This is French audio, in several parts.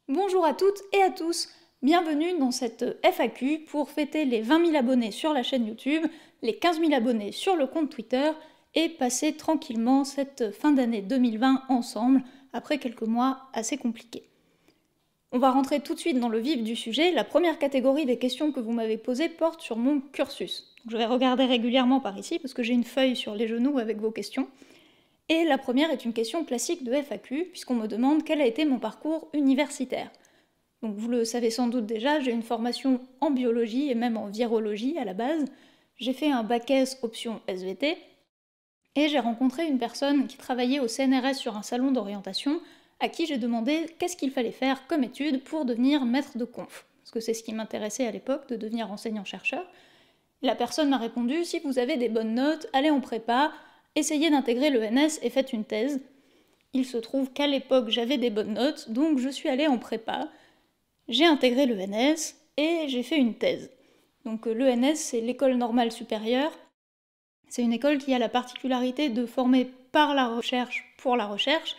Bonjour à toutes et à tous, bienvenue dans cette FAQ pour fêter les 20 000 abonnés sur la chaîne YouTube, les 15 000 abonnés sur le compte Twitter et passer tranquillement cette fin d'année 2020 ensemble après quelques mois assez compliqués. On va rentrer tout de suite dans le vif du sujet. La première catégorie des questions que vous m'avez posées porte sur mon cursus. Je vais regarder régulièrement par ici parce que j'ai une feuille sur les genoux avec vos questions. Et la première est une question classique de FAQ, puisqu'on me demande quel a été mon parcours universitaire. Donc vous le savez sans doute déjà, j'ai une formation en biologie et même en virologie à la base. J'ai fait un bac S option SVT, et j'ai rencontré une personne qui travaillait au CNRS sur un salon d'orientation, à qui j'ai demandé qu'est-ce qu'il fallait faire comme étude pour devenir maître de conf, parce que c'est ce qui m'intéressait à l'époque, de devenir enseignant-chercheur. La personne m'a répondu, si vous avez des bonnes notes, allez en prépa, essayez d'intégrer l'ENS et faites une thèse. Il se trouve qu'à l'époque j'avais des bonnes notes, donc je suis allée en prépa. J'ai intégré l'ENS et j'ai fait une thèse. Donc l'ENS, c'est l'école normale supérieure. C'est une école qui a la particularité de former par la recherche pour la recherche.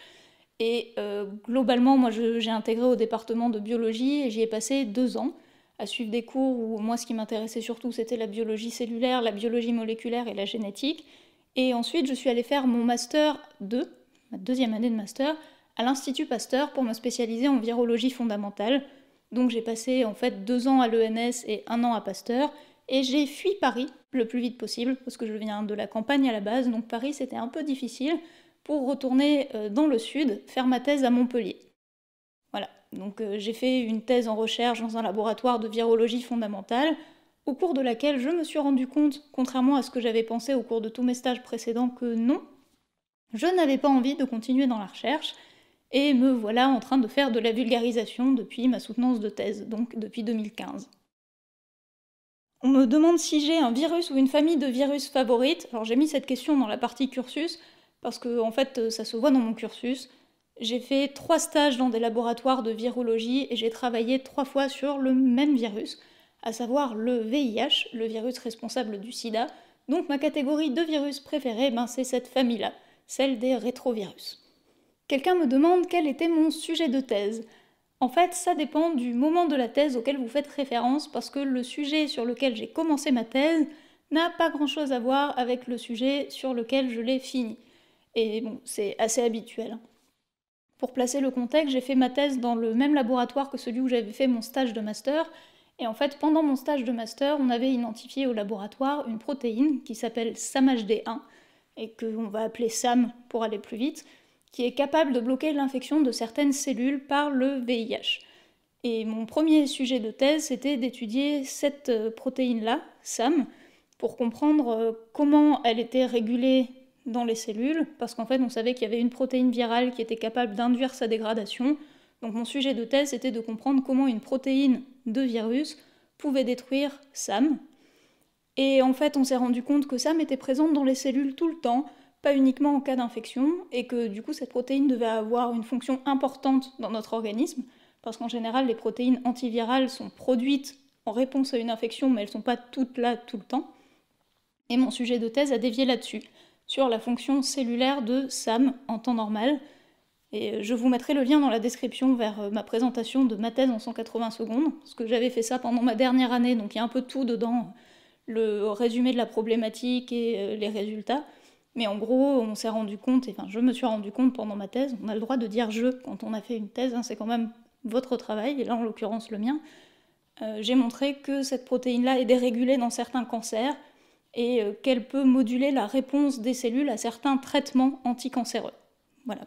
Et globalement, moi j'ai intégré au département de biologie et j'y ai passé 2 ans à suivre des cours où moi ce qui m'intéressait surtout c'était la biologie cellulaire, la biologie moléculaire et la génétique. Et ensuite je suis allée faire mon master 2, ma deuxième année de master, à l'Institut Pasteur pour me spécialiser en virologie fondamentale. Donc j'ai passé en fait 2 ans à l'ENS et 1 an à Pasteur, et j'ai fui Paris le plus vite possible, parce que je viens de la campagne à la base, donc Paris c'était un peu difficile, pour retourner dans le sud, faire ma thèse à Montpellier. Voilà, donc j'ai fait une thèse en recherche dans un laboratoire de virologie fondamentale, au cours de laquelle je me suis rendu compte, contrairement à ce que j'avais pensé au cours de tous mes stages précédents, que non, je n'avais pas envie de continuer dans la recherche, et me voilà en train de faire de la vulgarisation depuis ma soutenance de thèse, donc depuis 2015. On me demande si j'ai un virus ou une famille de virus favorite. Alors j'ai mis cette question dans la partie cursus, parce que en fait ça se voit dans mon cursus. J'ai fait 3 stages dans des laboratoires de virologie et j'ai travaillé 3 fois sur le même virus, à savoir le VIH, le virus responsable du sida. Donc ma catégorie de virus préférée, c'est cette famille-là, celle des rétrovirus. Quelqu'un me demande quel était mon sujet de thèse. En fait, ça dépend du moment de la thèse auquel vous faites référence, parce que le sujet sur lequel j'ai commencé ma thèse n'a pas grand-chose à voir avec le sujet sur lequel je l'ai fini. Et bon, c'est assez habituel. Pour placer le contexte, j'ai fait ma thèse dans le même laboratoire que celui où j'avais fait mon stage de master, et en fait, pendant mon stage de master, on avait identifié au laboratoire une protéine qui s'appelle SAMHD1, et qu'on va appeler SAM pour aller plus vite, qui est capable de bloquer l'infection de certaines cellules par le VIH. Et mon premier sujet de thèse, c'était d'étudier cette protéine-là, SAM, pour comprendre comment elle était régulée dans les cellules, parce qu'en fait on savait qu'il y avait une protéine virale qui était capable d'induire sa dégradation. Donc mon sujet de thèse, c'était de comprendre comment une protéine de virus pouvait détruire SAM. Et en fait on s'est rendu compte que SAM était présente dans les cellules tout le temps, pas uniquement en cas d'infection, et que du coup cette protéine devait avoir une fonction importante dans notre organisme, parce qu'en général les protéines antivirales sont produites en réponse à une infection, mais elles ne sont pas toutes là tout le temps. Et mon sujet de thèse a dévié là-dessus, sur la fonction cellulaire de SAM en temps normal, et je vous mettrai le lien dans la description vers ma présentation de ma thèse en 180 secondes, parce que j'avais fait ça pendant ma dernière année, donc il y a un peu tout dedans, le résumé de la problématique et les résultats. Mais en gros, on s'est rendu compte, je me suis rendu compte pendant ma thèse, on a le droit de dire je quand on a fait une thèse, c'est quand même votre travail, et là en l'occurrence le mien. J'ai montré que cette protéine-là est dérégulée dans certains cancers, et qu'elle peut moduler la réponse des cellules à certains traitements anticancéreux. Voilà.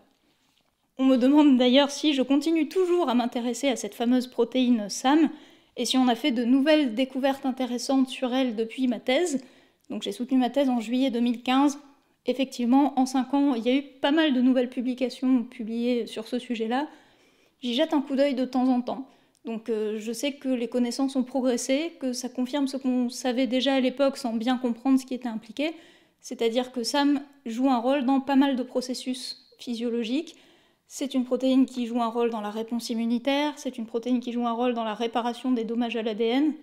On me demande d'ailleurs si je continue toujours à m'intéresser à cette fameuse protéine SAM, et si on a fait de nouvelles découvertes intéressantes sur elle depuis ma thèse. Donc j'ai soutenu ma thèse en juillet 2015, effectivement, en 5 ans, il y a eu pas mal de nouvelles publications publiées sur ce sujet-là. J'y jette un coup d'œil de temps en temps. Donc je sais que les connaissances ont progressé, que ça confirme ce qu'on savait déjà à l'époque sans bien comprendre ce qui était impliqué, c'est-à-dire que SAM joue un rôle dans pas mal de processus physiologiques. C'est une protéine qui joue un rôle dans la réponse immunitaire, c'est une protéine qui joue un rôle dans la réparation des dommages à l'ADN.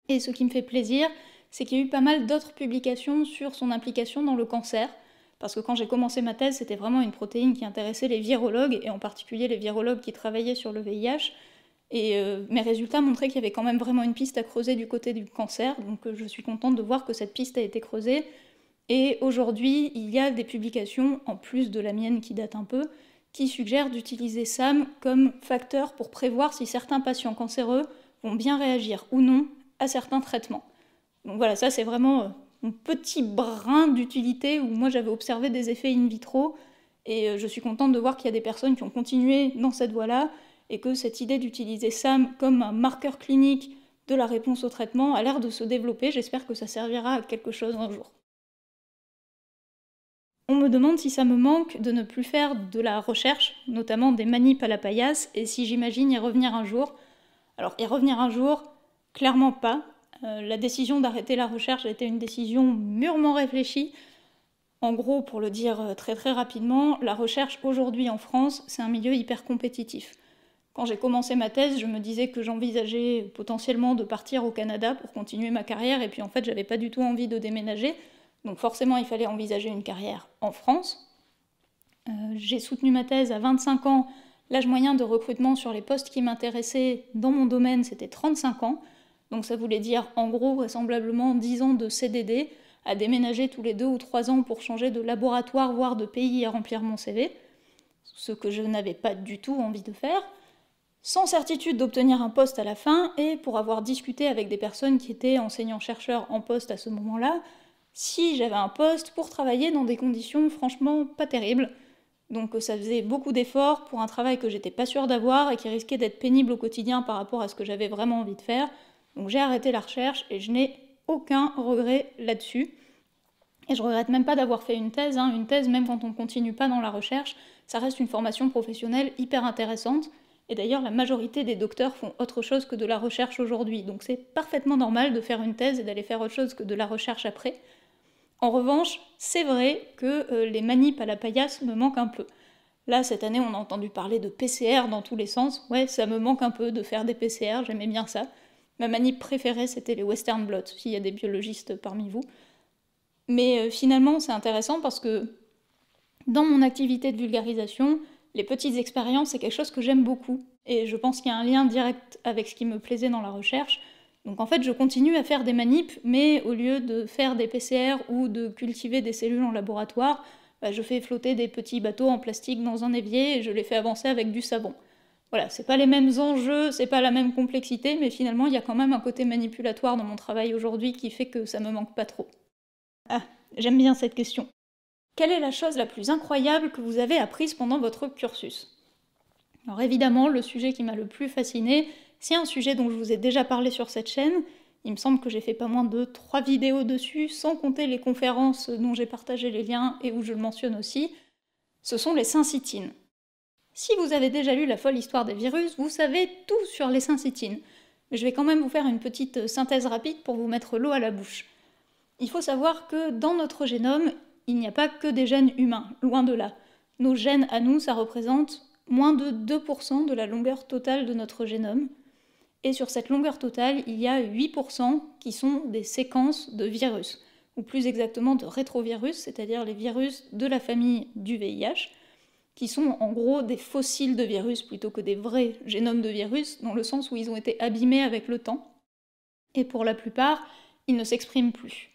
Et ce qui me fait plaisir, c'est qu'il y a eu pas mal d'autres publications sur son implication dans le cancer, parce que quand j'ai commencé ma thèse, c'était vraiment une protéine qui intéressait les virologues, et en particulier les virologues qui travaillaient sur le VIH, et mes résultats montraient qu'il y avait quand même vraiment une piste à creuser du côté du cancer, donc je suis contente de voir que cette piste a été creusée. Et aujourd'hui, il y a des publications, en plus de la mienne qui date un peu, qui suggèrent d'utiliser SAM comme facteur pour prévoir si certains patients cancéreux vont bien réagir ou non à certains traitements. Donc voilà, ça c'est vraiment mon petit brin d'utilité où moi j'avais observé des effets in vitro, et je suis contente de voir qu'il y a des personnes qui ont continué dans cette voie-là, et que cette idée d'utiliser SAM comme un marqueur clinique de la réponse au traitement a l'air de se développer. J'espère que ça servira à quelque chose un jour. On me demande si ça me manque de ne plus faire de la recherche, notamment des manips à la paillasse, et si j'imagine y revenir un jour. Alors, y revenir un jour, clairement pas. La décision d'arrêter la recherche a été une décision mûrement réfléchie. En gros, pour le dire très très rapidement, la recherche aujourd'hui en France, c'est un milieu hyper compétitif. Quand j'ai commencé ma thèse, je me disais que j'envisageais potentiellement de partir au Canada pour continuer ma carrière, et puis en fait, j'avais pas du tout envie de déménager. Donc forcément, il fallait envisager une carrière en France. J'ai soutenu ma thèse à 25 ans. L'âge moyen de recrutement sur les postes qui m'intéressaient dans mon domaine, c'était 35 ans. Donc ça voulait dire en gros vraisemblablement 10 ans de CDD, à déménager tous les 2 ou 3 ans pour changer de laboratoire, voire de pays à remplir mon CV. Ce que je n'avais pas du tout envie de faire. Sans certitude d'obtenir un poste à la fin, et pour avoir discuté avec des personnes qui étaient enseignants-chercheurs en poste à ce moment-là, si j'avais un poste pour travailler dans des conditions franchement pas terribles. Donc ça faisait beaucoup d'efforts pour un travail que j'étais pas sûre d'avoir et qui risquait d'être pénible au quotidien par rapport à ce que j'avais vraiment envie de faire. Donc j'ai arrêté la recherche et je n'ai aucun regret là-dessus. Et je regrette même pas d'avoir fait une thèse. Une thèse, même quand on ne continue pas dans la recherche, ça reste une formation professionnelle hyper intéressante. Et d'ailleurs, la majorité des docteurs font autre chose que de la recherche aujourd'hui. Donc c'est parfaitement normal de faire une thèse et d'aller faire autre chose que de la recherche après. En revanche, c'est vrai que les manips à la paillasse me manquent un peu. Là, cette année, on a entendu parler de PCR dans tous les sens. Ouais, ça me manque un peu de faire des PCR, j'aimais bien ça. Ma manip préférée, c'était les Western blots, s'il y a des biologistes parmi vous. Mais finalement, c'est intéressant parce que dans mon activité de vulgarisation, les petites expériences, c'est quelque chose que j'aime beaucoup. Et je pense qu'il y a un lien direct avec ce qui me plaisait dans la recherche. Donc en fait, je continue à faire des manips, mais au lieu de faire des PCR ou de cultiver des cellules en laboratoire, je fais flotter des petits bateaux en plastique dans un évier et je les fais avancer avec du savon. Voilà, c'est pas les mêmes enjeux, c'est pas la même complexité, mais finalement, il y a quand même un côté manipulatoire dans mon travail aujourd'hui qui fait que ça me manque pas trop. Ah, j'aime bien cette question. Quelle est la chose la plus incroyable que vous avez apprise pendant votre cursus ? Alors évidemment, le sujet qui m'a le plus fasciné, c'est un sujet dont je vous ai déjà parlé sur cette chaîne. Il me semble que j'ai fait pas moins de 3 vidéos dessus, sans compter les conférences dont j'ai partagé les liens et où je le mentionne aussi. Ce sont les syncytines. Si vous avez déjà lu La folle histoire des virus, vous savez tout sur les syncytines. Mais je vais quand même vous faire une petite synthèse rapide pour vous mettre l'eau à la bouche. Il faut savoir que dans notre génome, il n'y a pas que des gènes humains, loin de là. Nos gènes à nous, ça représente moins de 2% de la longueur totale de notre génome. Et sur cette longueur totale, il y a 8% qui sont des séquences de virus, ou plus exactement de rétrovirus, c'est-à-dire les virus de la famille du VIH, qui sont en gros des fossiles de virus plutôt que des vrais génomes de virus, dans le sens où ils ont été abîmés avec le temps. Et pour la plupart, ils ne s'expriment plus.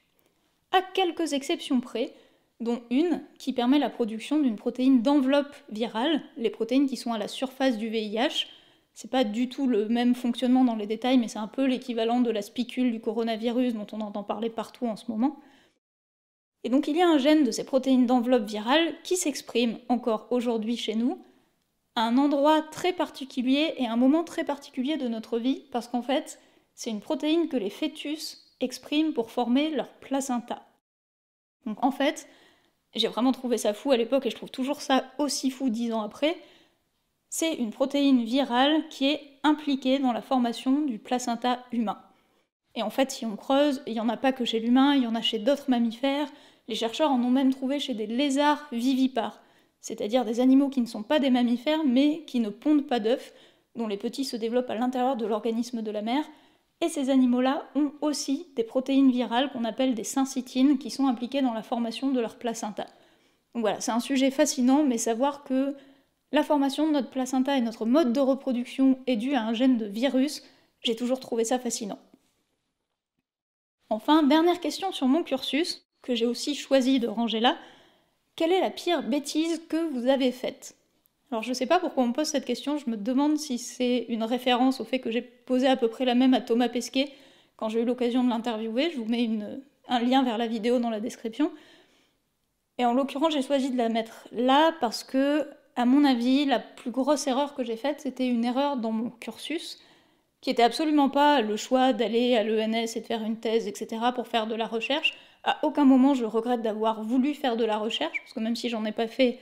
À quelques exceptions près, dont une qui permet la production d'une protéine d'enveloppe virale, les protéines qui sont à la surface du VIH. C'est pas du tout le même fonctionnement dans les détails, mais c'est un peu l'équivalent de la spicule du coronavirus dont on entend parler partout en ce moment. Et donc il y a un gène de ces protéines d'enveloppe virale qui s'exprime encore aujourd'hui chez nous, à un endroit très particulier et à un moment très particulier de notre vie, parce qu'en fait, c'est une protéine que les fœtus expriment pour former leur placenta. Donc en fait, j'ai vraiment trouvé ça fou à l'époque et je trouve toujours ça aussi fou 10 ans après. C'est une protéine virale qui est impliquée dans la formation du placenta humain. Et en fait, si on creuse, il n'y en a pas que chez l'humain, il y en a chez d'autres mammifères. Les chercheurs en ont même trouvé chez des lézards vivipares, c'est-à-dire des animaux qui ne sont pas des mammifères, mais qui ne pondent pas d'œufs, dont les petits se développent à l'intérieur de l'organisme de la mère. Et ces animaux-là ont aussi des protéines virales qu'on appelle des syncytines, qui sont impliquées dans la formation de leur placenta. Donc voilà, c'est un sujet fascinant, mais savoir que la formation de notre placenta et notre mode de reproduction est due à un gène de virus, j'ai toujours trouvé ça fascinant. Enfin, dernière question sur mon cursus, que j'ai aussi choisi de ranger là. Quelle est la pire bêtise que vous avez faite? Alors je sais pas pourquoi on me pose cette question, je me demande si c'est une référence au fait que j'ai posé à peu près la même à Thomas Pesquet quand j'ai eu l'occasion de l'interviewer. Je vous mets un lien vers la vidéo dans la description. Et en l'occurrence, j'ai choisi de la mettre là parce que, à mon avis, la plus grosse erreur que j'ai faite, c'était une erreur dans mon cursus, qui était absolument pas le choix d'aller à l'ENS et de faire une thèse, etc., pour faire de la recherche. À aucun moment je regrette d'avoir voulu faire de la recherche, parce que même si j'en ai pas fait,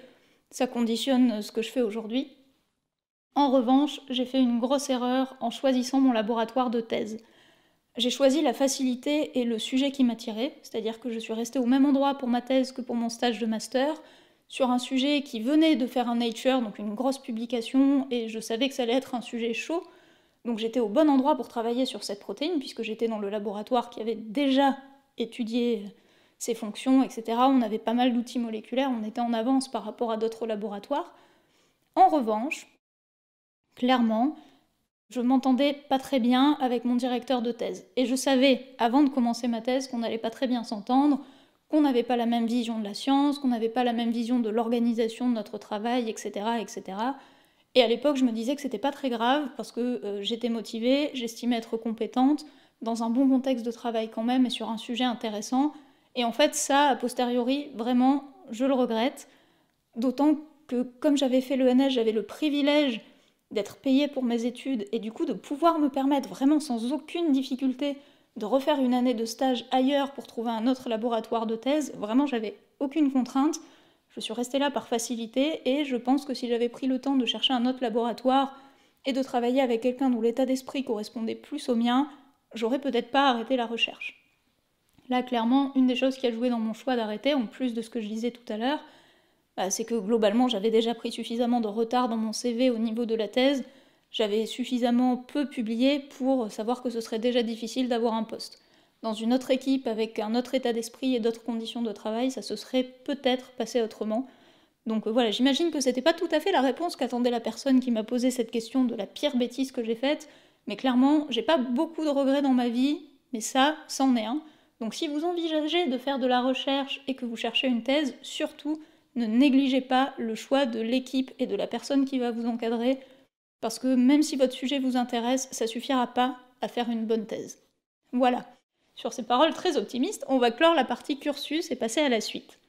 ça conditionne ce que je fais aujourd'hui. En revanche, j'ai fait une grosse erreur en choisissant mon laboratoire de thèse. J'ai choisi la facilité et le sujet qui m'attirait, c'est-à-dire que je suis restée au même endroit pour ma thèse que pour mon stage de master, sur un sujet qui venait de faire un Nature, donc une grosse publication, et je savais que ça allait être un sujet chaud, donc j'étais au bon endroit pour travailler sur cette protéine, puisque j'étais dans le laboratoire qui avait déjà étudié ses fonctions, etc. On avait pas mal d'outils moléculaires, on était en avance par rapport à d'autres laboratoires. En revanche, clairement, je m'entendais pas très bien avec mon directeur de thèse. Et je savais, avant de commencer ma thèse, qu'on n'allait pas très bien s'entendre, qu'on n'avait pas la même vision de la science, qu'on n'avait pas la même vision de l'organisation de notre travail, etc., etc. Et à l'époque, je me disais que c'était pas très grave parce que j'étais motivée, j'estimais être compétente, dans un bon contexte de travail quand même et sur un sujet intéressant. Et en fait, ça, a posteriori, vraiment, je le regrette. D'autant que, comme j'avais fait l'ENS, j'avais le privilège d'être payée pour mes études et du coup de pouvoir me permettre vraiment sans aucune difficulté de refaire une année de stage ailleurs pour trouver un autre laboratoire de thèse. Vraiment, j'avais aucune contrainte. Je suis restée là par facilité et je pense que si j'avais pris le temps de chercher un autre laboratoire et de travailler avec quelqu'un dont l'état d'esprit correspondait plus au mien, j'aurais peut-être pas arrêté la recherche. Là, clairement, une des choses qui a joué dans mon choix d'arrêter, en plus de ce que je disais tout à l'heure, c'est que globalement, j'avais déjà pris suffisamment de retard dans mon CV au niveau de la thèse, j'avais suffisamment peu publié pour savoir que ce serait déjà difficile d'avoir un poste. Dans une autre équipe, avec un autre état d'esprit et d'autres conditions de travail, ça se serait peut-être passé autrement. Donc voilà, j'imagine que c'était pas tout à fait la réponse qu'attendait la personne qui m'a posé cette question de la pire bêtise que j'ai faite, mais clairement, j'ai pas beaucoup de regrets dans ma vie, mais ça en est un. Donc si vous envisagez de faire de la recherche et que vous cherchez une thèse, surtout, ne négligez pas le choix de l'équipe et de la personne qui va vous encadrer, parce que même si votre sujet vous intéresse, ça suffira pas à faire une bonne thèse. Voilà. Sur ces paroles très optimistes, on va clore la partie cursus et passer à la suite,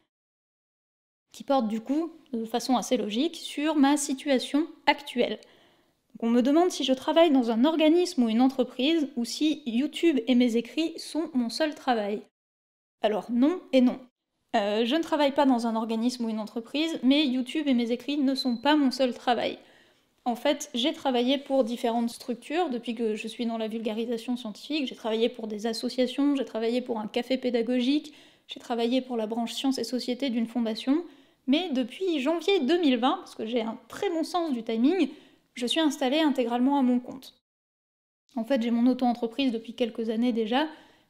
qui porte du coup, de façon assez logique, sur ma situation actuelle. Donc on me demande si je travaille dans un organisme ou une entreprise, ou si YouTube et mes écrits sont mon seul travail. Alors non et non. Je ne travaille pas dans un organisme ou une entreprise, mais YouTube et mes écrits ne sont pas mon seul travail. En fait, j'ai travaillé pour différentes structures depuis que je suis dans la vulgarisation scientifique. J'ai travaillé pour des associations, j'ai travaillé pour un café pédagogique, j'ai travaillé pour la branche sciences et société d'une fondation. Mais depuis janvier 2020, parce que j'ai un très bon sens du timing, je suis installée intégralement à mon compte. En fait, j'ai mon auto-entreprise depuis quelques années déjà,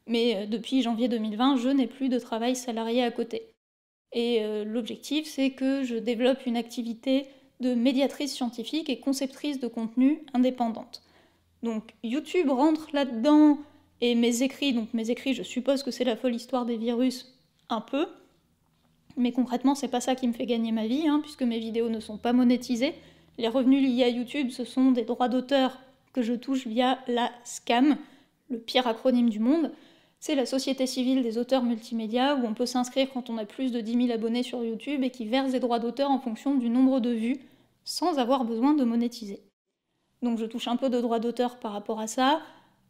mais depuis janvier 2020, je n'ai plus de travail salarié à côté. Et l'objectif, c'est que je développe une activité de médiatrice scientifique et conceptrice de contenu indépendante. Donc YouTube rentre là-dedans, et mes écrits, je suppose que c'est la folle histoire des virus, un peu, mais concrètement c'est pas ça qui me fait gagner ma vie, puisque mes vidéos ne sont pas monétisées. Les revenus liés à YouTube, ce sont des droits d'auteur que je touche via la SCAM, le pire acronyme du monde. C'est la Société civile des auteurs multimédia, où on peut s'inscrire quand on a plus de 10 000 abonnés sur YouTube et qui verse des droits d'auteur en fonction du nombre de vues, sans avoir besoin de monétiser. Donc je touche un peu de droits d'auteur par rapport à ça.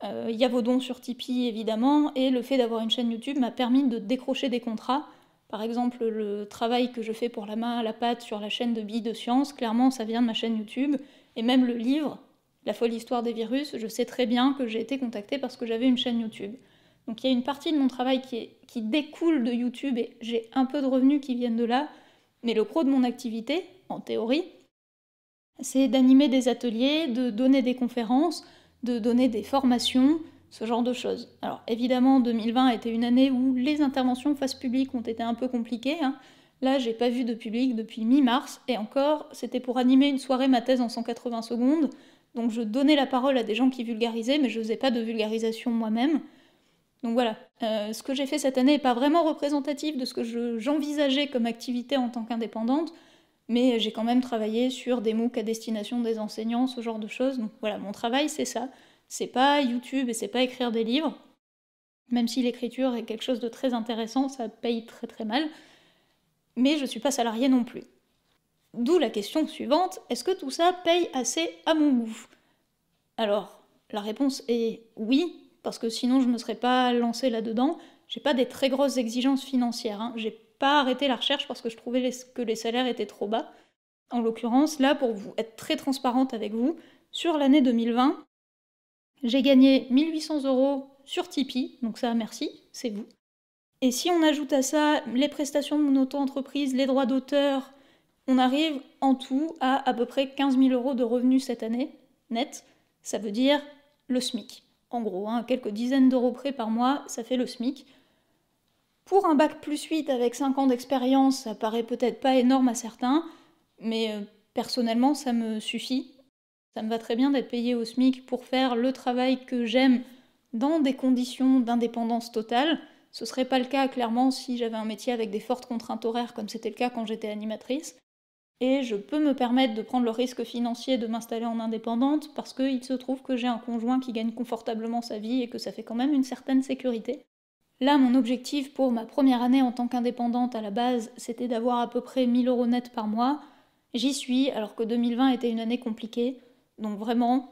Il y a vos dons sur Tipeee évidemment, et le fait d'avoir une chaîne YouTube m'a permis de décrocher des contrats. Par exemple, le travail que je fais pour La main à la pâte sur la chaîne de Billes de Science, clairement ça vient de ma chaîne YouTube, et même le livre, La folle histoire des virus, je sais très bien que j'ai été contactée parce que j'avais une chaîne YouTube. Donc il y a une partie de mon travail qui découle de YouTube, et j'ai un peu de revenus qui viennent de là, mais le gros de mon activité, en théorie, c'est d'animer des ateliers, de donner des conférences, de donner des formations, ce genre de choses. Alors évidemment, 2020 a été une année où les interventions face publique ont été un peu compliquées, Là, j'ai pas vu de public depuis mi-mars, et encore, c'était pour animer une soirée ma thèse en 180 secondes, donc je donnais la parole à des gens qui vulgarisaient, mais je faisais pas de vulgarisation moi-même. Donc voilà, ce que j'ai fait cette année n'est pas vraiment représentatif de ce que j'envisageais comme activité en tant qu'indépendante, mais j'ai quand même travaillé sur des MOOC à destination des enseignants, ce genre de choses. Donc voilà, mon travail c'est ça. C'est pas YouTube et c'est pas écrire des livres, même si l'écriture est quelque chose de très intéressant, ça paye très très mal, mais je suis pas salariée non plus. D'où la question suivante, est-ce que tout ça paye assez à mon goût? Alors, la réponse est oui, parce que sinon je ne me serais pas lancée là-dedans. J'ai pas des très grosses exigences financières, hein. J'ai pas arrêté la recherche parce que je trouvais que les salaires étaient trop bas. En l'occurrence, là, pour vous être très transparente avec vous, sur l'année 2020, j'ai gagné 1800 € sur Tipeee, donc ça, merci, c'est vous. Et si on ajoute à ça les prestations de mon auto-entreprise, les droits d'auteur, on arrive en tout à peu près 15 000 € de revenus cette année, net. Ça veut dire le SMIC. En gros, hein, quelques dizaines d'euros près par mois, ça fait le SMIC. Pour un bac plus 8 avec 5 ans d'expérience, ça paraît peut-être pas énorme à certains, mais personnellement, ça me suffit. Ça me va très bien d'être payée au SMIC pour faire le travail que j'aime dans des conditions d'indépendance totale. Ce serait pas le cas, clairement, si j'avais un métier avec des fortes contraintes horaires, comme c'était le cas quand j'étais animatrice. Et je peux me permettre de prendre le risque financier de m'installer en indépendante parce qu'il se trouve que j'ai un conjoint qui gagne confortablement sa vie et que ça fait quand même une certaine sécurité. Là, mon objectif pour ma première année en tant qu'indépendante à la base, c'était d'avoir à peu près 1000 € net par mois. J'y suis, alors que 2020 était une année compliquée. Donc vraiment,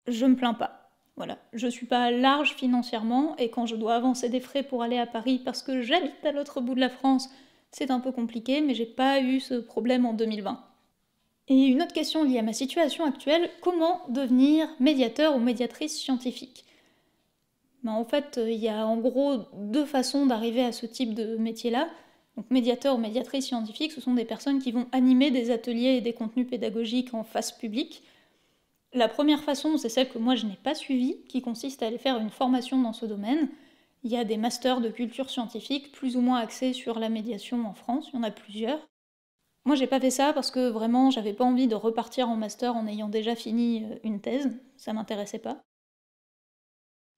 je me plains pas. Voilà, je suis pas large financièrement et quand je dois avancer des frais pour aller à Paris parce que j'habite à l'autre bout de la France, c'est un peu compliqué, mais j'ai pas eu ce problème en 2020. Et une autre question liée à ma situation actuelle, comment devenir médiateur ou médiatrice scientifique? En fait, il y a en gros 2 façons d'arriver à ce type de métier-là. Donc médiateur ou médiatrice scientifique, ce sont des personnes qui vont animer des ateliers et des contenus pédagogiques en face publique. La première façon, c'est celle que moi je n'ai pas suivie, qui consiste à aller faire une formation dans ce domaine. Il y a des masters de culture scientifique, plus ou moins axés sur la médiation en France, il y en a plusieurs. Moi j'ai pas fait ça parce que vraiment j'avais pas envie de repartir en master en ayant déjà fini une thèse, ça m'intéressait pas.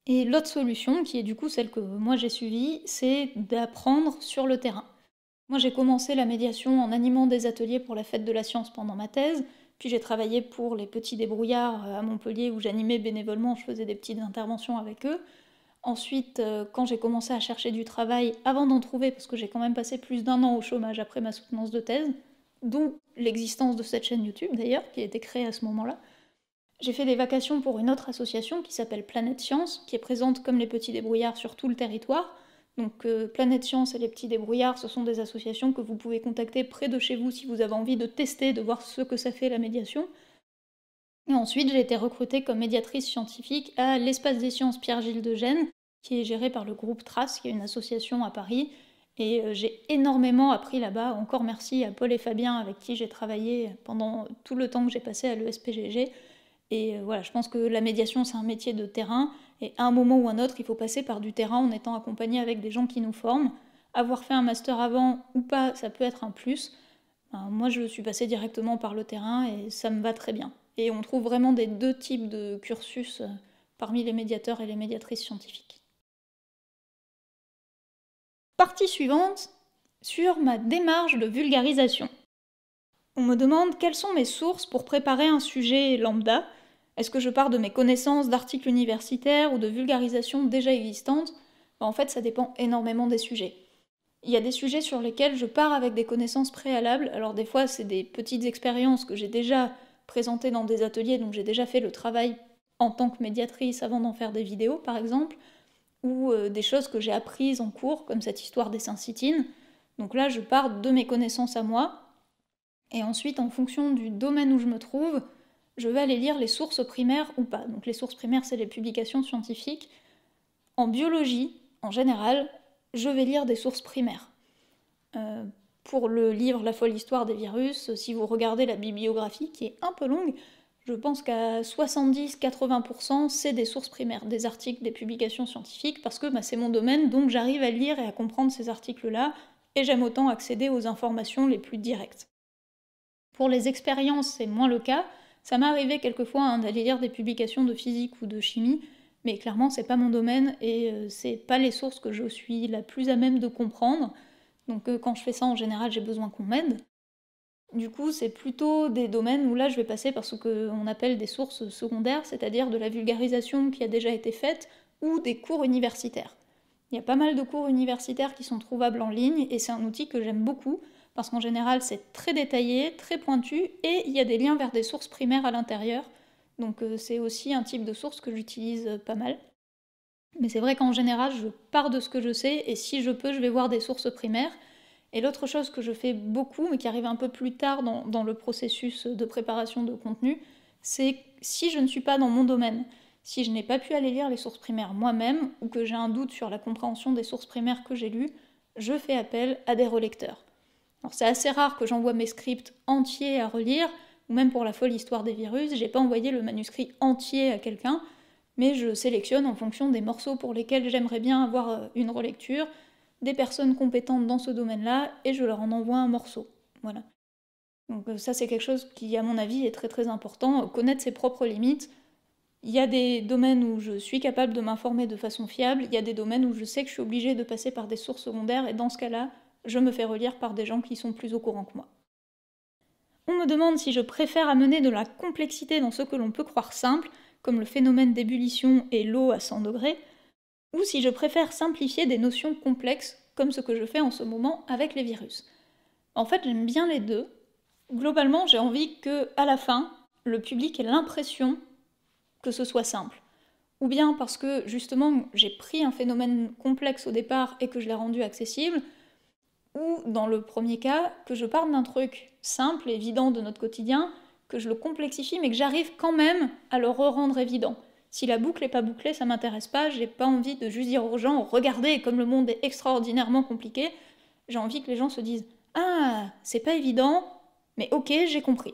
Et l'autre solution, qui est du coup celle que moi j'ai suivie, c'est d'apprendre sur le terrain. Moi j'ai commencé la médiation en animant des ateliers pour la fête de la science pendant ma thèse, puis j'ai travaillé pour les petits débrouillards à Montpellier où j'animais bénévolement, je faisais des petites interventions avec eux. Ensuite, quand j'ai commencé à chercher du travail, avant d'en trouver, parce que j'ai quand même passé plus d'1 an au chômage après ma soutenance de thèse, d'où l'existence de cette chaîne YouTube d'ailleurs, qui a été créée à ce moment-là, j'ai fait des vacations pour une autre association qui s'appelle Planète Science, qui est présente comme les petits débrouillards sur tout le territoire. Donc Planète Science et les petits débrouillards, ce sont des associations que vous pouvez contacter près de chez vous si vous avez envie de tester, de voir ce que ça fait la médiation. Et ensuite, j'ai été recrutée comme médiatrice scientifique à l'Espace des Sciences Pierre-Gilles de Gênes, qui est géré par le groupe Trace, qui est une association à Paris. Et j'ai énormément appris là-bas. Encore merci à Paul et Fabien avec qui j'ai travaillé pendant tout le temps que j'ai passé à l'ESPGG. Et voilà, je pense que la médiation, c'est un métier de terrain, et à un moment ou un autre, il faut passer par du terrain en étant accompagné avec des gens qui nous forment. Avoir fait un master avant ou pas, ça peut être un plus. Moi, je suis passée directement par le terrain et ça me va très bien. Et on trouve vraiment des 2 types de cursus parmi les médiateurs et les médiatrices scientifiques. Partie suivante, sur ma démarche de vulgarisation. On me demande quelles sont mes sources pour préparer un sujet lambda. Est-ce que je pars de mes connaissances d'articles universitaires ou de vulgarisation déjà existantes? En fait, ça dépend énormément des sujets. Il y a des sujets sur lesquels je pars avec des connaissances préalables, alors des fois c'est des petites expériences que j'ai déjà présentées dans des ateliers, donc j'ai déjà fait le travail en tant que médiatrice avant d'en faire des vidéos par exemple, ou des choses que j'ai apprises en cours, comme cette histoire des syncytines. Donc là je pars de mes connaissances à moi, et ensuite en fonction du domaine où je me trouve, je vais aller lire les sources primaires ou pas. Donc les sources primaires c'est les publications scientifiques. En biologie, en général, je vais lire des sources primaires. Pour le livre La folle histoire des virus, si vous regardez la bibliographie, qui est un peu longue, je pense qu'à 70-80% c'est des sources primaires, des articles, des publications scientifiques, parce que c'est mon domaine, donc j'arrive à lire et à comprendre ces articles-là, et j'aime autant accéder aux informations les plus directes. Pour les expériences, c'est moins le cas. Ça m'est arrivé quelquefois d'aller lire des publications de physique ou de chimie, mais clairement c'est pas mon domaine et c'est pas les sources que je suis la plus à même de comprendre. Donc quand je fais ça en général j'ai besoin qu'on m'aide. Du coup c'est plutôt des domaines où là je vais passer par ce qu'on appelle des sources secondaires, c'est-à-dire de la vulgarisation qui a déjà été faite ou des cours universitaires. Il y a pas mal de cours universitaires qui sont trouvables en ligne et c'est un outil que j'aime beaucoup parce qu'en général c'est très détaillé, très pointu et il y a des liens vers des sources primaires à l'intérieur. Donc c'est aussi un type de source que j'utilise pas mal. Mais c'est vrai qu'en général je pars de ce que je sais et si je peux je vais voir des sources primaires. Et l'autre chose que je fais beaucoup, mais qui arrive un peu plus tard dans le processus de préparation de contenu, c'est si je ne suis pas dans mon domaine, si je n'ai pas pu aller lire les sources primaires moi-même, ou que j'ai un doute sur la compréhension des sources primaires que j'ai lues, je fais appel à des relecteurs. Alors c'est assez rare que j'envoie mes scripts entiers à relire, ou même pour la folle histoire des virus, j'ai pas envoyé le manuscrit entier à quelqu'un, mais je sélectionne en fonction des morceaux pour lesquels j'aimerais bien avoir une relecture, des personnes compétentes dans ce domaine-là, et je leur en envoie un morceau. Voilà. Donc ça c'est quelque chose qui, à mon avis, est très très important, connaître ses propres limites. Il y a des domaines où je suis capable de m'informer de façon fiable, il y a des domaines où je sais que je suis obligée de passer par des sources secondaires, et dans ce cas-là, je me fais relire par des gens qui sont plus au courant que moi. On me demande si je préfère amener de la complexité dans ce que l'on peut croire simple, comme le phénomène d'ébullition et l'eau à 100 degrés, ou si je préfère simplifier des notions complexes, comme ce que je fais en ce moment avec les virus. En fait, j'aime bien les deux. Globalement, j'ai envie que, à la fin, le public ait l'impression que ce soit simple. Ou bien parce que, justement, j'ai pris un phénomène complexe au départ et que je l'ai rendu accessible, ou, dans le premier cas, que je parte d'un truc simple et évident de notre quotidien, que je le complexifie, mais que j'arrive quand même à le re-rendre évident. Si la boucle n'est pas bouclée, ça m'intéresse pas, j'ai pas envie de juste dire aux gens « Regardez, comme le monde est extraordinairement compliqué », j'ai envie que les gens se disent « Ah, c'est pas évident, mais ok, j'ai compris ».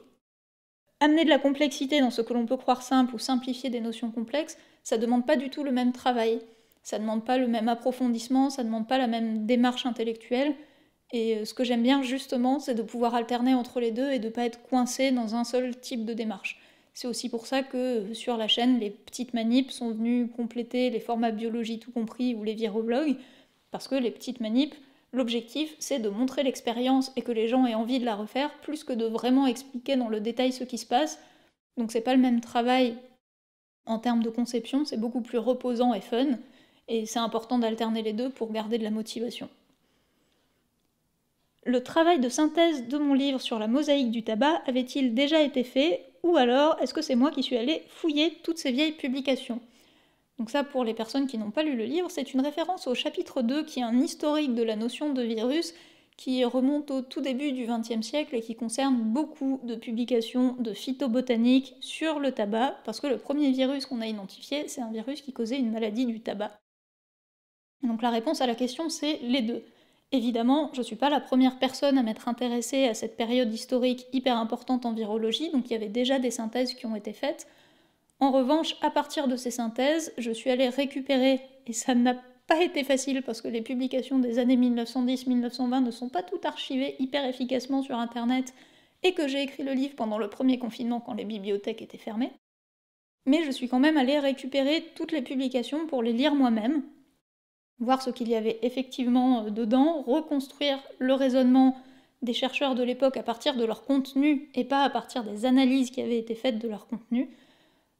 Amener de la complexité dans ce que l'on peut croire simple ou simplifier des notions complexes, ça demande pas du tout le même travail, ça demande pas le même approfondissement, ça demande pas la même démarche intellectuelle, et ce que j'aime bien justement, c'est de pouvoir alterner entre les deux et de pas être coincé dans un seul type de démarche. C'est aussi pour ça que sur la chaîne, les petites manips sont venues compléter les formats biologie tout compris ou les viroblogs, parce que les petites manips, l'objectif c'est de montrer l'expérience et que les gens aient envie de la refaire, plus que de vraiment expliquer dans le détail ce qui se passe. Donc c'est pas le même travail en termes de conception, c'est beaucoup plus reposant et fun, et c'est important d'alterner les deux pour garder de la motivation. Le travail de synthèse de mon livre sur la mosaïque du tabac avait-il déjà été fait, ou alors est-ce que c'est moi qui suis allée fouiller toutes ces vieilles publications ? Donc ça, pour les personnes qui n'ont pas lu le livre, c'est une référence au chapitre 2 qui est un historique de la notion de virus qui remonte au tout début du XXe siècle et qui concerne beaucoup de publications de phytobotanique sur le tabac, parce que le premier virus qu'on a identifié, c'est un virus qui causait une maladie du tabac. Donc la réponse à la question, c'est les deux. Évidemment, je ne suis pas la première personne à m'être intéressée à cette période historique hyper importante en virologie, donc il y avait déjà des synthèses qui ont été faites. En revanche, à partir de ces synthèses, je suis allée récupérer, et ça n'a pas été facile parce que les publications des années 1910-1920 ne sont pas toutes archivées hyper efficacement sur Internet, et que j'ai écrit le livre pendant le premier confinement quand les bibliothèques étaient fermées. Mais je suis quand même allée récupérer toutes les publications pour les lire moi-même, voir ce qu'il y avait effectivement dedans, reconstruire le raisonnement des chercheurs de l'époque à partir de leur contenu et pas à partir des analyses qui avaient été faites de leur contenu.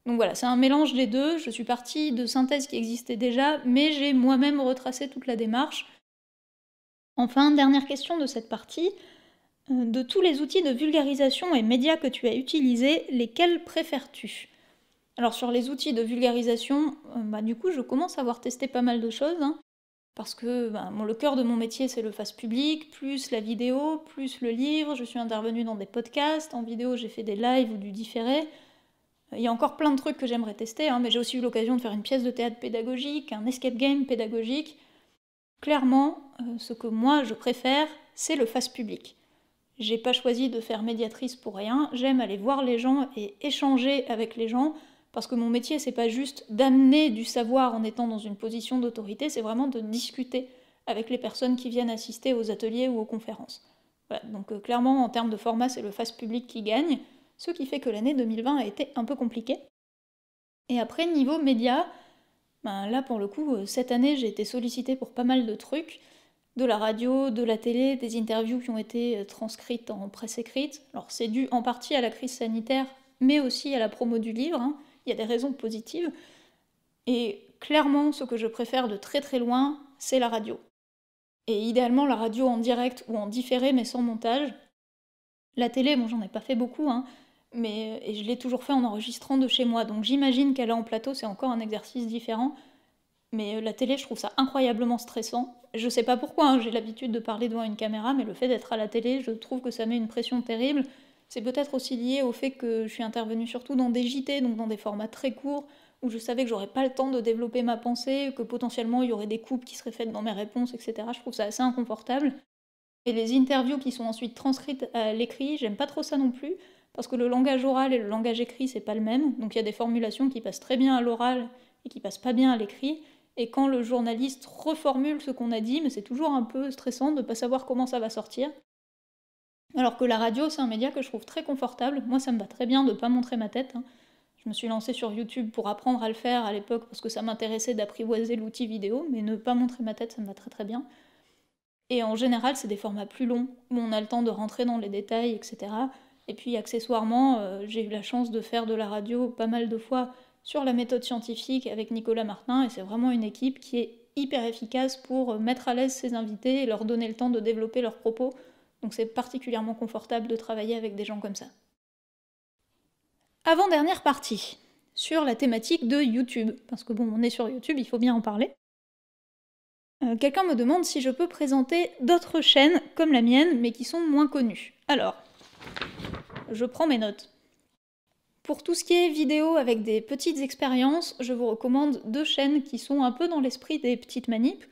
Donc voilà, c'est un mélange des deux, je suis partie de synthèses qui existaient déjà, mais j'ai moi-même retracé toute la démarche. Enfin, dernière question de cette partie, de tous les outils de vulgarisation et médias que tu as utilisés, lesquels préfères-tu ? Alors sur les outils de vulgarisation, du coup je commence à avoir testé pas mal de choses, parce que le cœur de mon métier c'est le face public, plus la vidéo, plus le livre, je suis intervenue dans des podcasts, en vidéo j'ai fait des lives ou du différé. Il y a encore plein de trucs que j'aimerais tester, mais j'ai aussi eu l'occasion de faire une pièce de théâtre pédagogique, un escape game pédagogique. Clairement, ce que moi je préfère, c'est le face public. J'ai pas choisi de faire médiatrice pour rien, j'aime aller voir les gens et échanger avec les gens, parce que mon métier c'est pas juste d'amener du savoir en étant dans une position d'autorité, c'est vraiment de discuter avec les personnes qui viennent assister aux ateliers ou aux conférences. Voilà, donc clairement en termes de format c'est le face public qui gagne, ce qui fait que l'année 2020 a été un peu compliquée. Et après niveau médias, là pour le coup cette année j'ai été sollicitée pour pas mal de trucs, de la radio, de la télé, des interviews qui ont été transcrites en presse écrite. Alors c'est dû en partie à la crise sanitaire, mais aussi à la promo du livre, hein. Il y a des raisons positives. Et clairement, ce que je préfère de très très loin, c'est la radio. Et idéalement la radio en direct ou en différé, mais sans montage. La télé, bon j'en ai pas fait beaucoup, hein, et je l'ai toujours fait en enregistrant de chez moi, donc j'imagine qu'aller en plateau c'est encore un exercice différent. Mais la télé, je trouve ça incroyablement stressant. Je sais pas pourquoi, hein, j'ai l'habitude de parler devant une caméra, mais le fait d'être à la télé, je trouve que ça met une pression terrible. C'est peut-être aussi lié au fait que je suis intervenue surtout dans des JT, donc dans des formats très courts, où je savais que j'aurais pas le temps de développer ma pensée, que potentiellement il y aurait des coupes qui seraient faites dans mes réponses, etc. Je trouve ça assez inconfortable. Et les interviews qui sont ensuite transcrites à l'écrit, j'aime pas trop ça non plus, parce que le langage oral et le langage écrit, c'est pas le même, donc il y a des formulations qui passent très bien à l'oral et qui passent pas bien à l'écrit. Et quand le journaliste reformule ce qu'on a dit, mais c'est toujours un peu stressant de ne pas savoir comment ça va sortir. Alors que la radio, c'est un média que je trouve très confortable. Moi, ça me va très bien de ne pas montrer ma tête, hein. Je me suis lancée sur YouTube pour apprendre à le faire à l'époque parce que ça m'intéressait d'apprivoiser l'outil vidéo, mais ne pas montrer ma tête, ça me va très très bien. Et en général, c'est des formats plus longs, où on a le temps de rentrer dans les détails, etc. Et puis accessoirement, j'ai eu la chance de faire de la radio pas mal de fois sur la méthode scientifique avec Nicolas Martin, et c'est vraiment une équipe qui est hyper efficace pour mettre à l'aise ses invités et leur donner le temps de développer leurs propos. Donc c'est particulièrement confortable de travailler avec des gens comme ça. Avant-dernière partie, sur la thématique de YouTube, parce que bon, on est sur YouTube, il faut bien en parler. Quelqu'un me demande si je peux présenter d'autres chaînes comme la mienne, mais qui sont moins connues. Alors, je prends mes notes. Pour tout ce qui est vidéo avec des petites expériences, je vous recommande 2 chaînes qui sont un peu dans l'esprit des petites manips.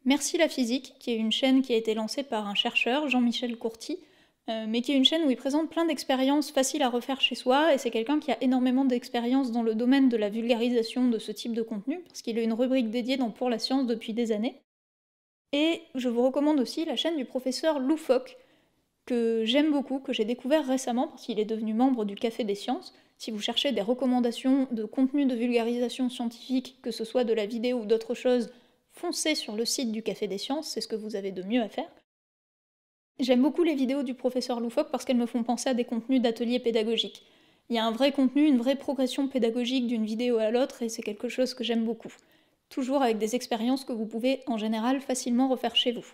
Merci la physique, qui est une chaîne qui a été lancée par un chercheur, Jean-Michel Courty, mais qui est une chaîne où il présente plein d'expériences faciles à refaire chez soi, et c'est quelqu'un qui a énormément d'expérience dans le domaine de la vulgarisation de ce type de contenu, parce qu'il a une rubrique dédiée dans Pour la science depuis des années. Et je vous recommande aussi la chaîne du professeur Loufoque, que j'aime beaucoup, que j'ai découvert récemment parce qu'il est devenu membre du Café des Sciences. Si vous cherchez des recommandations de contenu de vulgarisation scientifique, que ce soit de la vidéo ou d'autres choses, foncez sur le site du Café des Sciences, c'est ce que vous avez de mieux à faire. J'aime beaucoup les vidéos du professeur Loufoque parce qu'elles me font penser à des contenus d'ateliers pédagogiques. Il y a un vrai contenu, une vraie progression pédagogique d'une vidéo à l'autre, et c'est quelque chose que j'aime beaucoup. Toujours avec des expériences que vous pouvez en général facilement refaire chez vous.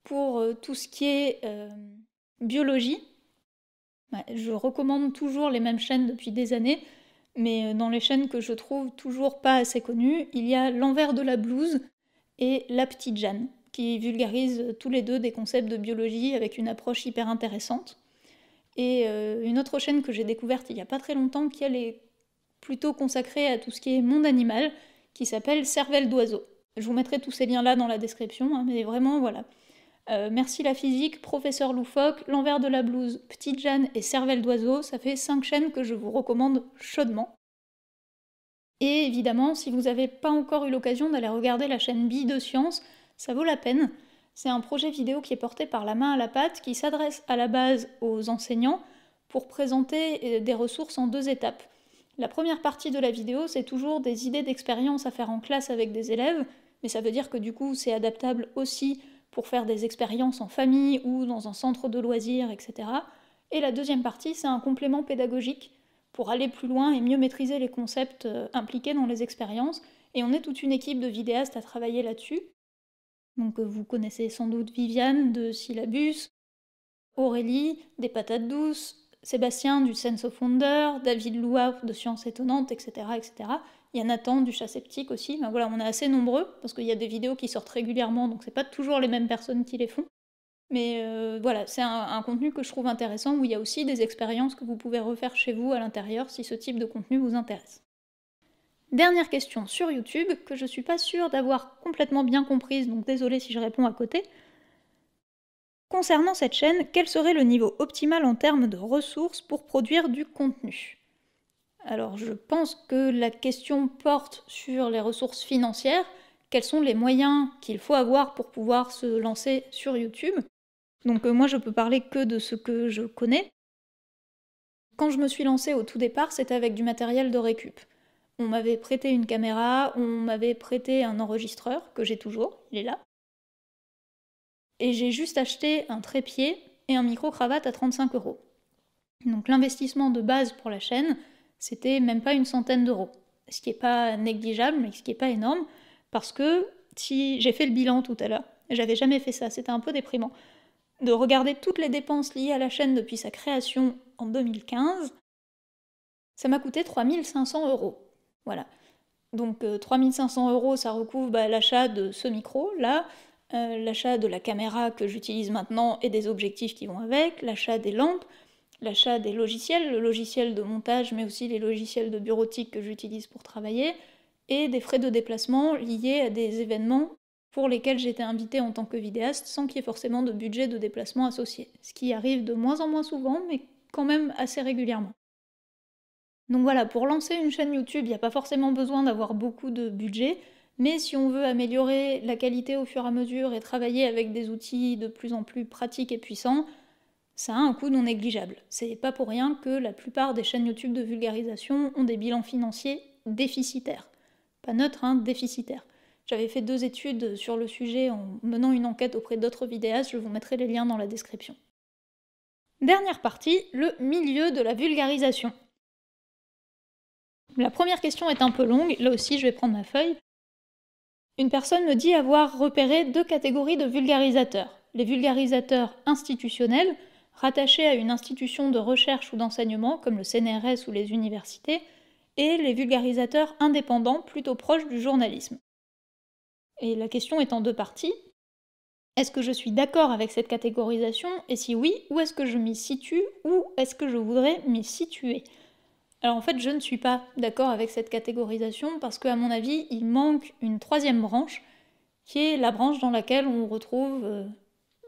Pour tout ce qui est biologie, je recommande toujours les mêmes chaînes depuis des années, mais dans les chaînes que je trouve toujours pas assez connues, il y a L'Envers de la blouse et La Petite Jeanne, qui vulgarisent tous les deux des concepts de biologie avec une approche hyper intéressante. Et une autre chaîne que j'ai découverte il y a pas très longtemps, qui elle est plutôt consacrée à tout ce qui est monde animal, qui s'appelle Cervelle d'oiseau. Je vous mettrai tous ces liens-là dans la description, hein, mais vraiment, voilà. Merci la physique, professeur Loufoque, L'Envers de la blouse, Petite Jeanne et Cervelle d'oiseau, ça fait 5 chaînes que je vous recommande chaudement. Et évidemment, si vous n'avez pas encore eu l'occasion d'aller regarder la chaîne Billes de Science, ça vaut la peine. C'est un projet vidéo qui est porté par La Main à la Pâte, qui s'adresse à la base aux enseignants pour présenter des ressources en 2 étapes. La première partie de la vidéo, c'est toujours des idées d'expérience à faire en classe avec des élèves, mais ça veut dire que du coup, c'est adaptable aussi pour faire des expériences en famille ou dans un centre de loisirs, etc. Et la deuxième partie, c'est un complément pédagogique pour aller plus loin et mieux maîtriser les concepts impliqués dans les expériences. Et on est toute une équipe de vidéastes à travailler là-dessus. Donc vous connaissez sans doute Viviane de Syllabus, Aurélie des Patates Douces, Sébastien du Sense of Wonder, David Loua de Sciences Étonnantes, etc., etc. Il y a Nathan du Chat Sceptique aussi. Ben voilà, on est assez nombreux, parce qu'il y a des vidéos qui sortent régulièrement, donc c'est pas toujours les mêmes personnes qui les font. Mais voilà, c'est un contenu que je trouve intéressant, où il y a aussi des expériences que vous pouvez refaire chez vous à l'intérieur, si ce type de contenu vous intéresse. Dernière question sur YouTube, que je suis pas sûre d'avoir complètement bien comprise, donc désolée si je réponds à côté. Concernant cette chaîne, quel serait le niveau optimal en termes de ressources pour produire du contenu ? Alors je pense que la question porte sur les ressources financières, quels sont les moyens qu'il faut avoir pour pouvoir se lancer sur YouTube. Donc moi je peux parler que de ce que je connais. Quand je me suis lancée au tout départ, c'était avec du matériel de récup. On m'avait prêté une caméra, on m'avait prêté un enregistreur, que j'ai toujours, il est là. Et j'ai juste acheté un trépied et un micro-cravate à 35 €. Donc l'investissement de base pour la chaîne, c'était même pas une centaine d'euros. Ce qui n'est pas négligeable, mais ce qui n'est pas énorme, parce que si j'ai fait le bilan tout à l'heure, j'avais jamais fait ça, c'était un peu déprimant, de regarder toutes les dépenses liées à la chaîne depuis sa création en 2015, ça m'a coûté 3 500 €. Voilà. Donc 3 500 €, ça recouvre l'achat de ce micro, là, l'achat de la caméra que j'utilise maintenant et des objectifs qui vont avec, l'achat des lampes, l'achat des logiciels, le logiciel de montage, mais aussi les logiciels de bureautique que j'utilise pour travailler, et des frais de déplacement liés à des événements pour lesquels j'étais invitée en tant que vidéaste, sans qu'il y ait forcément de budget de déplacement associé. Ce qui arrive de moins en moins souvent, mais quand même assez régulièrement. Donc voilà, pour lancer une chaîne YouTube, il n'y a pas forcément besoin d'avoir beaucoup de budget, mais si on veut améliorer la qualité au fur et à mesure et travailler avec des outils de plus en plus pratiques et puissants, ça a un coût non négligeable. C'est pas pour rien que la plupart des chaînes YouTube de vulgarisation ont des bilans financiers déficitaires. Pas neutres, hein, déficitaires. J'avais fait 2 études sur le sujet en menant une enquête auprès d'autres vidéastes, je vous mettrai les liens dans la description. Dernière partie, le milieu de la vulgarisation. La première question est un peu longue, là aussi je vais prendre ma feuille. Une personne me dit avoir repéré 2 catégories de vulgarisateurs. Les vulgarisateurs institutionnels, rattachés à une institution de recherche ou d'enseignement, comme le CNRS ou les universités, et les vulgarisateurs indépendants, plutôt proches du journalisme. Et la question est en 2 parties. Est-ce que je suis d'accord avec cette catégorisation? Et si oui, où est-ce que je m'y situe? Ou est-ce que je voudrais m'y situer? Alors en fait, je ne suis pas d'accord avec cette catégorisation parce qu'à mon avis, il manque une 3e branche, qui est la branche dans laquelle on retrouve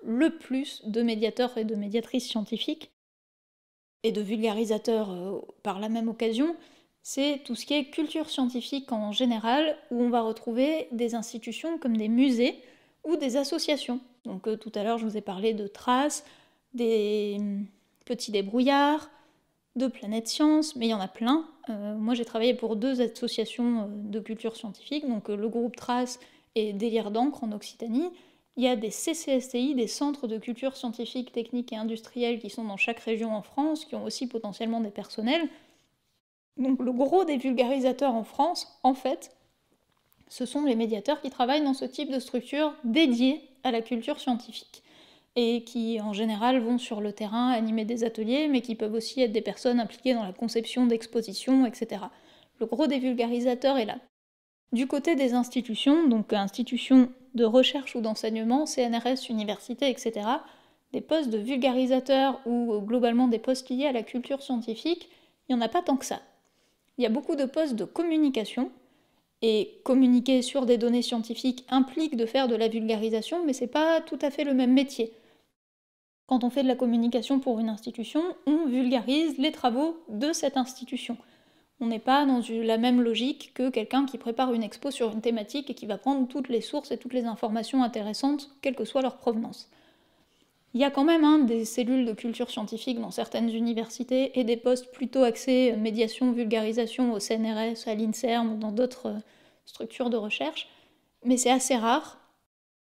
le plus de médiateurs et de médiatrices scientifiques, et de vulgarisateurs par la même occasion. C'est tout ce qui est culture scientifique en général, où on va retrouver des institutions comme des musées ou des associations. Donc tout à l'heure, je vous ai parlé de Traces, des Petits Débrouillards, de Planète Science, mais il y en a plein. Moi, j'ai travaillé pour 2 associations de culture scientifique, donc le groupe Traces et Délire d'encre en Occitanie. Il y a des CCSTI, des centres de culture scientifique, technique et industrielle qui sont dans chaque région en France, qui ont aussi potentiellement des personnels. Donc le gros des vulgarisateurs en France, en fait, ce sont les médiateurs qui travaillent dans ce type de structure dédiée à la culture scientifique et qui en général vont sur le terrain animer des ateliers, mais qui peuvent aussi être des personnes impliquées dans la conception d'expositions, etc. Le gros des vulgarisateurs est là. Du côté des institutions, donc institutions de recherche ou d'enseignement, CNRS, universités, etc., des postes de vulgarisateurs ou globalement des postes liés à la culture scientifique, il n'y en a pas tant que ça. Il y a beaucoup de postes de communication, et communiquer sur des données scientifiques implique de faire de la vulgarisation, mais c'est pas tout à fait le même métier. Quand on fait de la communication pour une institution, on vulgarise les travaux de cette institution. On n'est pas dans la même logique que quelqu'un qui prépare une expo sur une thématique et qui va prendre toutes les sources et toutes les informations intéressantes, quelle que soit leur provenance. Il y a quand même des cellules de culture scientifique dans certaines universités et des postes plutôt axés médiation, vulgarisation au CNRS, à l'INSERM ou dans d'autres structures de recherche, mais c'est assez rare.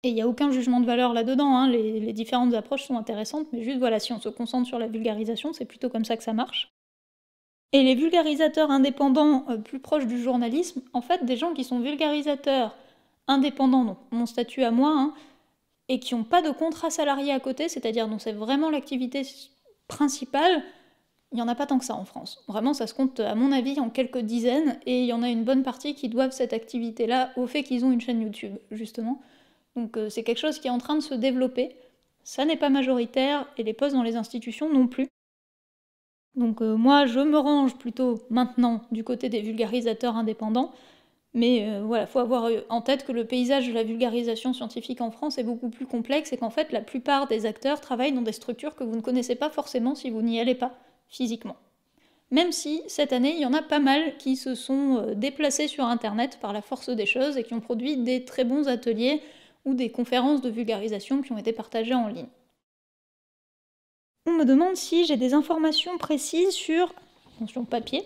Et il n'y a aucun jugement de valeur là-dedans, les différentes approches sont intéressantes, mais juste voilà, si on se concentre sur la vulgarisation, c'est plutôt comme ça que ça marche. Et les vulgarisateurs indépendants plus proches du journalisme, en fait, des gens qui sont vulgarisateurs indépendants, donc mon statut à moi, et qui n'ont pas de contrat salarié à côté, c'est-à-dire dont c'est vraiment l'activité principale, il n'y en a pas tant que ça en France. Vraiment, ça se compte, à mon avis, en quelques dizaines, et il y en a une bonne partie qui doivent cette activité-là au fait qu'ils ont une chaîne YouTube, justement. Donc c'est quelque chose qui est en train de se développer. Ça n'est pas majoritaire, et les postes dans les institutions non plus. Donc moi, je me range plutôt maintenant du côté des vulgarisateurs indépendants, mais voilà, faut avoir en tête que le paysage de la vulgarisation scientifique en France est beaucoup plus complexe et qu'en fait, la plupart des acteurs travaillent dans des structures que vous ne connaissez pas forcément si vous n'y allez pas physiquement. même si cette année, il y en a pas mal qui se sont déplacés sur Internet par la force des choses et qui ont produit des très bons ateliers ou des conférences de vulgarisation qui ont été partagées en ligne. On me demande si j'ai des informations précises sur, attention papier,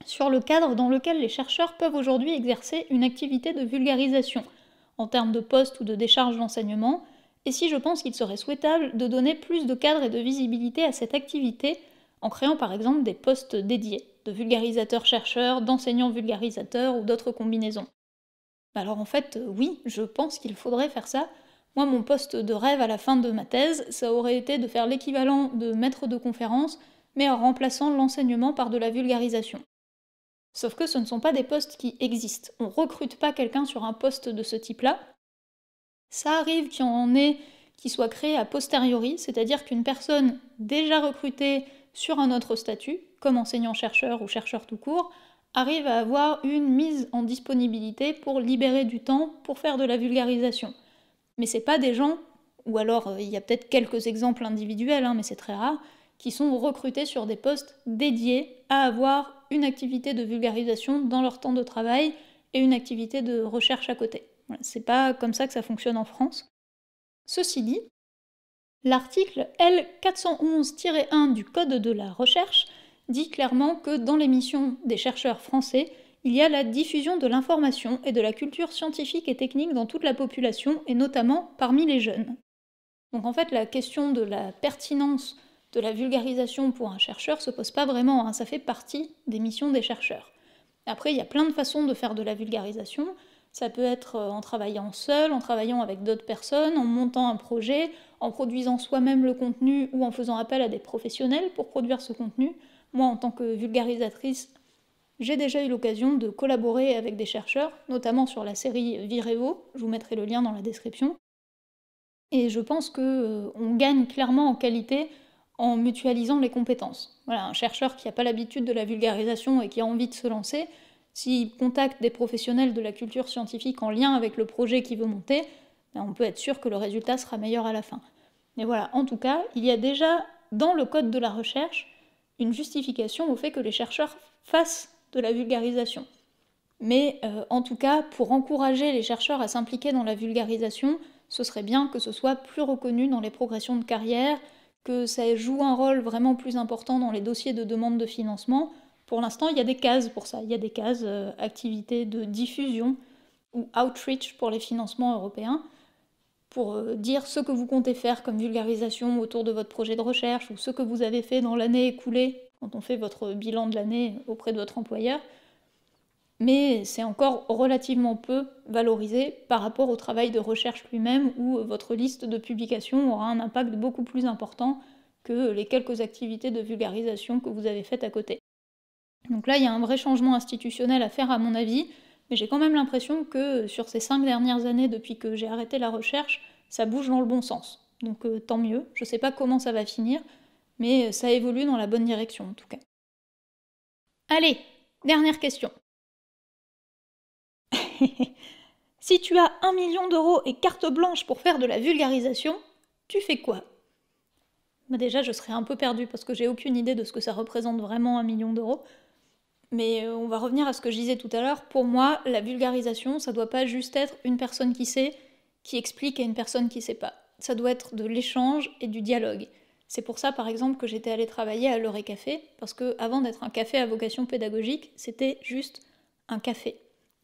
sur le cadre dans lequel les chercheurs peuvent aujourd'hui exercer une activité de vulgarisation, en termes de poste ou de décharge d'enseignement, et si je pense qu'il serait souhaitable de donner plus de cadre et de visibilité à cette activité en créant par exemple des postes dédiés, de vulgarisateurs-chercheurs, d'enseignants vulgarisateurs ou d'autres combinaisons. Alors en fait, oui, je pense qu'il faudrait faire ça. Moi, mon poste de rêve à la fin de ma thèse, ça aurait été de faire l'équivalent de maître de conférence, mais en remplaçant l'enseignement par de la vulgarisation. Sauf que ce ne sont pas des postes qui existent. On recrute pas quelqu'un sur un poste de ce type-là. Ça arrive qu'il y en ait qui soit créé a posteriori, c'est-à-dire qu'une personne déjà recrutée sur un autre statut, comme enseignant-chercheur ou chercheur tout court, arrive à avoir une mise en disponibilité pour libérer du temps pour faire de la vulgarisation. Mais c'est pas des gens, ou alors il y a peut-être quelques exemples individuels, mais c'est très rare, qui sont recrutés sur des postes dédiés à avoir une activité de vulgarisation dans leur temps de travail et une activité de recherche à côté. Voilà, c'est pas comme ça que ça fonctionne en France. Ceci dit, l'article L411-1 du Code de la recherche dit clairement que dans les missions des chercheurs français, il y a la diffusion de l'information et de la culture scientifique et technique dans toute la population, et notamment parmi les jeunes. Donc en fait, la question de la pertinence de la vulgarisation pour un chercheur se pose pas vraiment, ça fait partie des missions des chercheurs. Après, il y a plein de façons de faire de la vulgarisation. Ça peut être en travaillant seul, en travaillant avec d'autres personnes, en montant un projet, en produisant soi-même le contenu ou en faisant appel à des professionnels pour produire ce contenu. Moi, en tant que vulgarisatrice, j'ai déjà eu l'occasion de collaborer avec des chercheurs, notamment sur la série Virevo, je vous mettrai le lien dans la description. Et je pense qu'on gagne clairement en qualité en mutualisant les compétences. Voilà, un chercheur qui n'a pas l'habitude de la vulgarisation et qui a envie de se lancer, s'il contacte des professionnels de la culture scientifique en lien avec le projet qu'il veut monter, on peut être sûr que le résultat sera meilleur à la fin. Mais voilà, en tout cas, il y a déjà dans le code de la recherche une justification au fait que les chercheurs fassent de la vulgarisation. Mais en tout cas, pour encourager les chercheurs à s'impliquer dans la vulgarisation, ce serait bien que ce soit plus reconnu dans les progressions de carrière, que ça joue un rôle vraiment plus important dans les dossiers de demande de financement. Pour l'instant, il y a des cases pour ça. Il y a des cases activités de diffusion ou outreach pour les financements européens, pour dire ce que vous comptez faire comme vulgarisation autour de votre projet de recherche ou ce que vous avez fait dans l'année écoulée quand on fait votre bilan de l'année auprès de votre employeur. Mais c'est encore relativement peu valorisé par rapport au travail de recherche lui-même où votre liste de publications aura un impact beaucoup plus important que les quelques activités de vulgarisation que vous avez faites à côté. Donc là, il y a un vrai changement institutionnel à faire à mon avis, mais j'ai quand même l'impression que sur ces 5 dernières années, depuis que j'ai arrêté la recherche, ça bouge dans le bon sens. Donc tant mieux, je sais pas comment ça va finir, mais ça évolue dans la bonne direction en tout cas. Allez, dernière question. Si tu as 1 million d'euros et carte blanche pour faire de la vulgarisation, tu fais quoi? Déjà, je serais un peu perdue parce que j'ai aucune idée de ce que ça représente vraiment 1 million d'euros. Mais on va revenir à ce que je disais tout à l'heure. Pour moi, la vulgarisation, ça doit pas juste être une personne qui sait, qui explique à une personne qui sait pas. Ça doit être de l'échange et du dialogue. C'est pour ça, par exemple, que j'étais allée travailler à l'Heure et Café, parce que avant d'être un café à vocation pédagogique, c'était juste un café.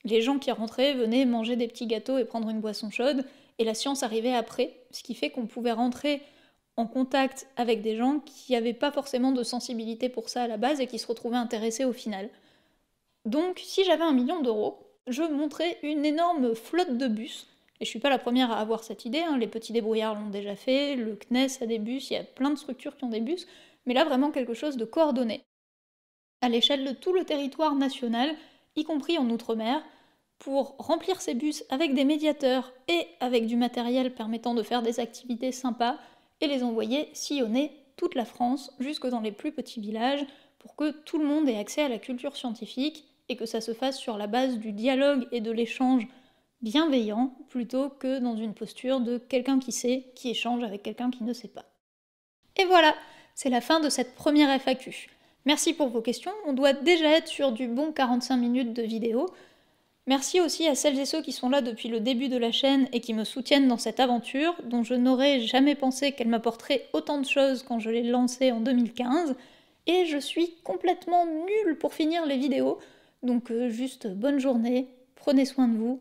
Les gens qui rentraient venaient manger des petits gâteaux et prendre une boisson chaude, et la science arrivait après, ce qui fait qu'on pouvait rentrer en contact avec des gens qui n'avaient pas forcément de sensibilité pour ça à la base et qui se retrouvaient intéressés au final. Donc, si j'avais 1 million d'euros, je monterais une énorme flotte de bus. Et je suis pas la première à avoir cette idée, les petits débrouillards l'ont déjà fait, le CNES a des bus, il y a plein de structures qui ont des bus, mais là vraiment quelque chose de coordonné. À l'échelle de tout le territoire national, y compris en Outre-mer, pour remplir ces bus avec des médiateurs et avec du matériel permettant de faire des activités sympas, et les envoyer sillonner toute la France, jusque dans les plus petits villages, pour que tout le monde ait accès à la culture scientifique et que ça se fasse sur la base du dialogue et de l'échange bienveillant, plutôt que dans une posture de quelqu'un qui sait, qui échange avec quelqu'un qui ne sait pas. Et voilà, c'est la fin de cette première FAQ. Merci pour vos questions, on doit déjà être sur du bon 45 minutes de vidéo. Merci aussi à celles et ceux qui sont là depuis le début de la chaîne et qui me soutiennent dans cette aventure, dont je n'aurais jamais pensé qu'elle m'apporterait autant de choses quand je l'ai lancée en 2015. Et je suis complètement nulle pour finir les vidéos, donc juste bonne journée, prenez soin de vous,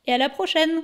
et à la prochaine!